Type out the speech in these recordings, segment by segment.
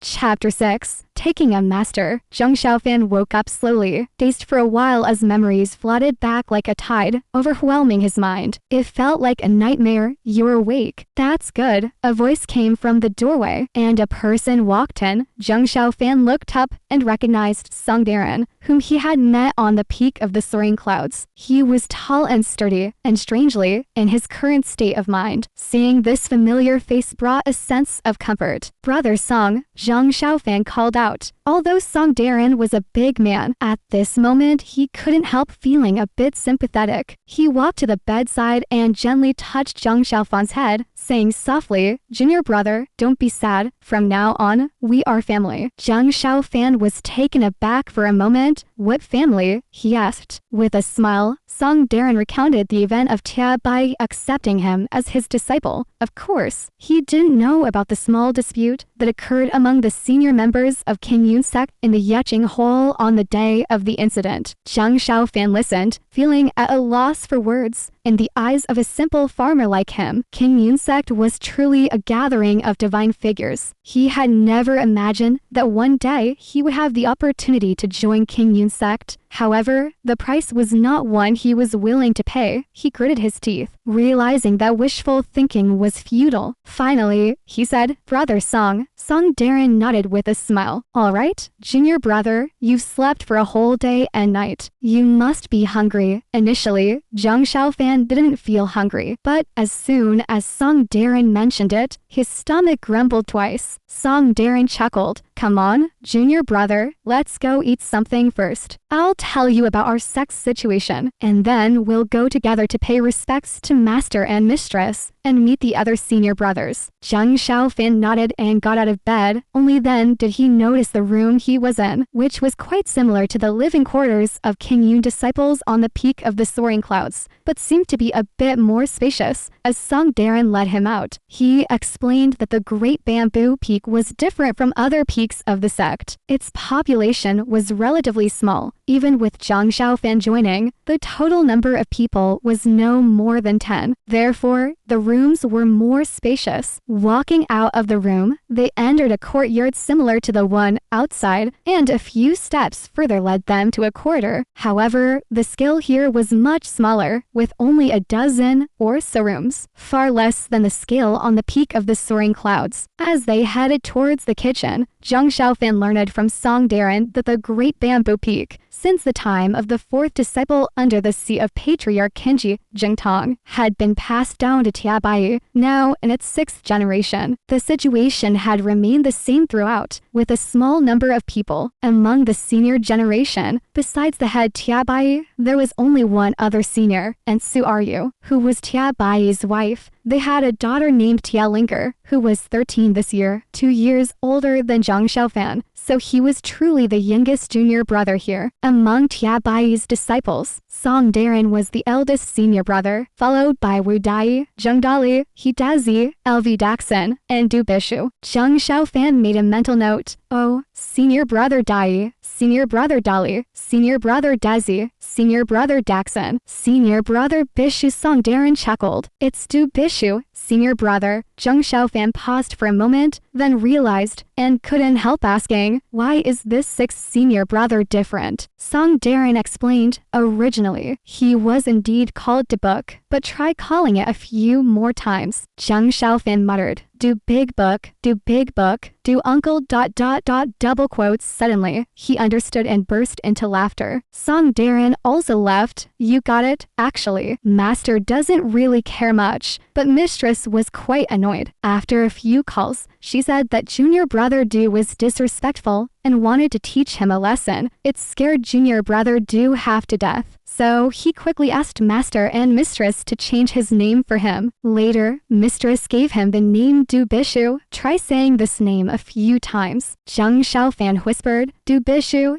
Chapter 6. Taking a Master. Zhang Xiaofan woke up slowly, dazed for a while as memories flooded back like a tide, overwhelming his mind. It felt like a nightmare. "You're awake." "That's good." A voice came from the doorway, and a person walked in. Zhang Xiaofan looked up and recognized Song Darren, whom he had met on the peak of the soaring clouds. He was tall and sturdy, and strangely, in his current state of mind, seeing this familiar face brought a sense of comfort. "Brother Song," Zhang Xiaofan called out. Although Song Darren was a big man, at this moment he couldn't help feeling a bit sympathetic. He walked to the bedside and gently touched Zhang Xiaofan's head, saying softly, "Junior brother, don't be sad. From now on, we are family." Zhang Xiaofan was taken aback for a moment. "What family?" he asked. With a smile, Song Darren recounted the event of Tia Bai accepting him as his disciple. Of course, he didn't know about the small dispute that occurred among the senior members of King Yun sect in the Yeching Hall on the day of the incident. Zhang Xiaofan listened, feeling at a loss for words. In the eyes of a simple farmer like him, King Yun sect was truly a gathering of divine figures. He had never imagined that one day he would have the opportunity to join King Yun sect. However, the price was not one he was willing to pay. He gritted his teeth, realizing that wishful thinking was futile. Finally, he said, "Brother Song." Song Darren nodded with a smile. "All right, junior brother, you've slept for a whole day and night. You must be hungry." Initially, Zhang Xiaofan didn't feel hungry, but as soon as Song Darren mentioned it, his stomach grumbled twice. Song Darren chuckled. "Come on, junior brother, let's go eat something first. I'll tell you about our sex situation, and then we'll go together to pay respects to master and mistress, and meet the other senior brothers." Zhang Xiaofan nodded and got out of bed. Only then did he notice the room he was in, which was quite similar to the living quarters of King Yun disciples on the peak of the soaring clouds, but seemed to be a bit more spacious. As Song Darren led him out, he explained that the Great Bamboo Peak was different from other peaks of the sect. Its population was relatively small. Even with Zhang Xiaofan joining, the total number of people was no more than 10. Therefore, the rooms were more spacious. Walking out of the room, they entered a courtyard similar to the one outside, and a few steps further led them to a corridor. However, the scale here was much smaller, with only a dozen or so rooms, far less than the scale on the peak of the soaring clouds. As they headed towards the kitchen, Zhang Xiaofan learned from Song Darren that the Great Bamboo Peak, since the time of the fourth disciple under the seat of Patriarch Qinji Zhengtong, had been passed down to Tia Bai, now in its 6th generation. The situation had remained the same throughout, with a small number of people among the senior generation. Besides the head Tia Bai, there was only one other senior, and Su Aryu, who was Tia Bai's wife. They had a daughter named Tia Linker, who was 13 this year, 2 years older than Zhang Xiaofan, so he was truly the youngest junior brother here. Among Tia Bai's disciples, Song Darren was the eldest senior brother, followed by Wu Dai, Zheng Dali, Hidazi, LV Daxin, and Du Bishu. Zhang Xiaofan made a mental note. "Oh, senior brother Dai, senior brother Dali, senior brother Desi, senior brother Daxin, senior brother Bishu." Song Darren chuckled. "It's Du Bishu, senior brother." Zhang Xiaofan paused for a moment, then realized, and couldn't help asking, "Why is this 6th senior brother different?" Song Darren explained, originally, he was indeed called Du Book, but try calling it a few more times. Zhang Xiaofan muttered, "Do big book, do big book, do uncle ... double quotes." Suddenly, he understood and burst into laughter. Song Darren also left. "You got it. Actually, master doesn't really care much, but mistress was quite annoyed. After a few calls, she said that junior brother Du was disrespectful and wanted to teach him a lesson. It scared junior brother Du half to death. So he quickly asked master and mistress to change his name for him. Later, mistress gave him the name Du Bishu. Try saying this name a few times." Zhang Xiaofan whispered, Du Bishu,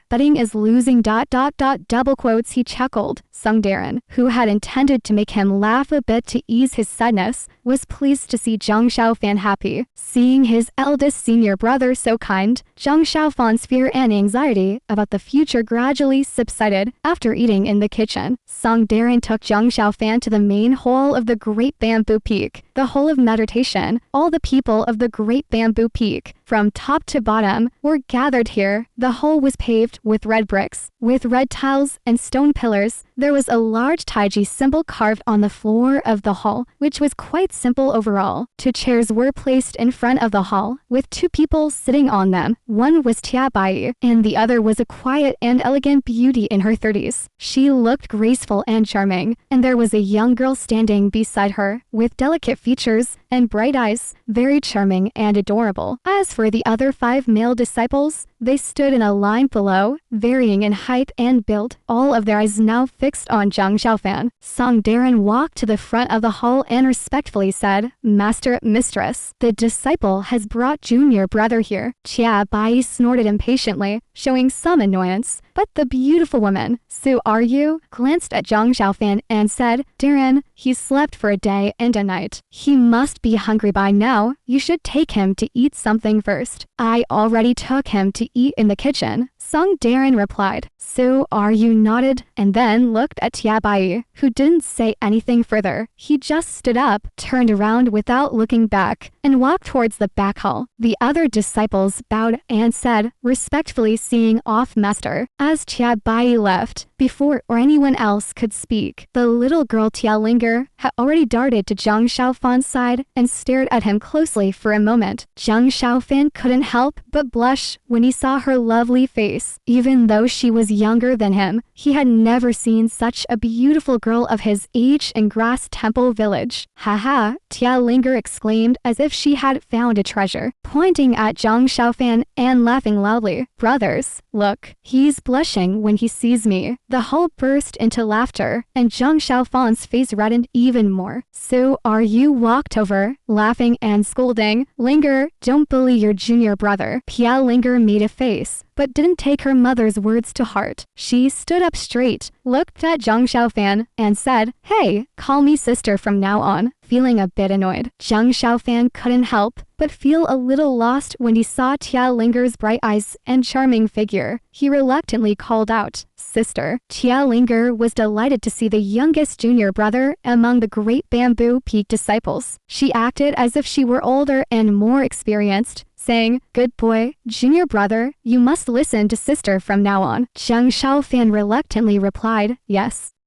betting is losing ... double quotes." He chuckled. Song Darren, who had intended to make him laugh a bit to ease his sadness, was pleased to see Zhang Xiaofan happy. Seeing his eldest senior brother so kind, Zhang Xiaofan's fear and anxiety about the future gradually subsided. After eating in the kitchen, Song Darren took Zhang Xiaofan to the main hall of the Great Bamboo Peak, the hall of meditation. All the people of the Great Bamboo Peak, from top to bottom, were gathered here. The hall was paved with red bricks, with red tiles and stone pillars. There was a large Taiji symbol carved on the floor of the hall, which was quite simple overall. 2 chairs were placed in front of the hall, with 2 people sitting on them. One was Tia Bai, and the other was a quiet and elegant beauty in her 30s. She looked graceful and charming, and there was a young girl standing beside her, with delicate features and bright eyes, very charming and adorable. As for the other 5 male disciples, they stood in a line below, varying in height and build. All of their eyes now fixed on Zhang Xiaofan. Song Darren walked to the front of the hall and respectfully said, "Master, mistress, the disciple has brought junior brother here." Chia Bai snorted impatiently, showing some annoyance. But the beautiful woman, "So are you?" glanced at Zhang Xiaofan and said, "Darren, he slept for a day and a night. He must be hungry by now. You should take him to eat something first." "I already took him to eat in the kitchen," Song Darren replied. "So are you?" nodded, and then looked at Tia Bai, who didn't say anything further. He just stood up, turned around without looking back, and walked towards the back hall. The other disciples bowed and said, respectfully seeing off master. As Tia Bai left, before or anyone else could speak, the little girl Tia Linger had already darted to Zhang Xiaofan's side and stared at him closely for a moment. Zhang Xiaofan couldn't help but blush when he saw her lovely face. Even though she was younger than him, he had never seen such a beautiful girl of his age in Grass Temple Village. "Haha," Tia Linger exclaimed as if she had found a treasure, pointing at Zhang Xiaofan and laughing loudly. "Brothers, look, he's blushing when he sees me." The hall burst into laughter, and Zhang Xiaofan's face reddened even more. "So are you?" walked over, laughing and scolding. "Linger, don't bully your junior brother." Tia Linger made a face, but didn't take her mother's words to heart. She stood up straight, looked at Zhang Xiaofan, and said, "Hey, call me sister from now on." Feeling a bit annoyed, Zhang Xiaofan couldn't help but feel a little lost when he saw Tia Linger's bright eyes and charming figure. He reluctantly called out, "Sister." Tia Linger was delighted to see the youngest junior brother among the Great Bamboo Peak disciples. She acted as if she were older and more experienced, saying, "Good boy, junior brother, you must listen to sister from now on." Zhang Xiaofan reluctantly replied, "Yes."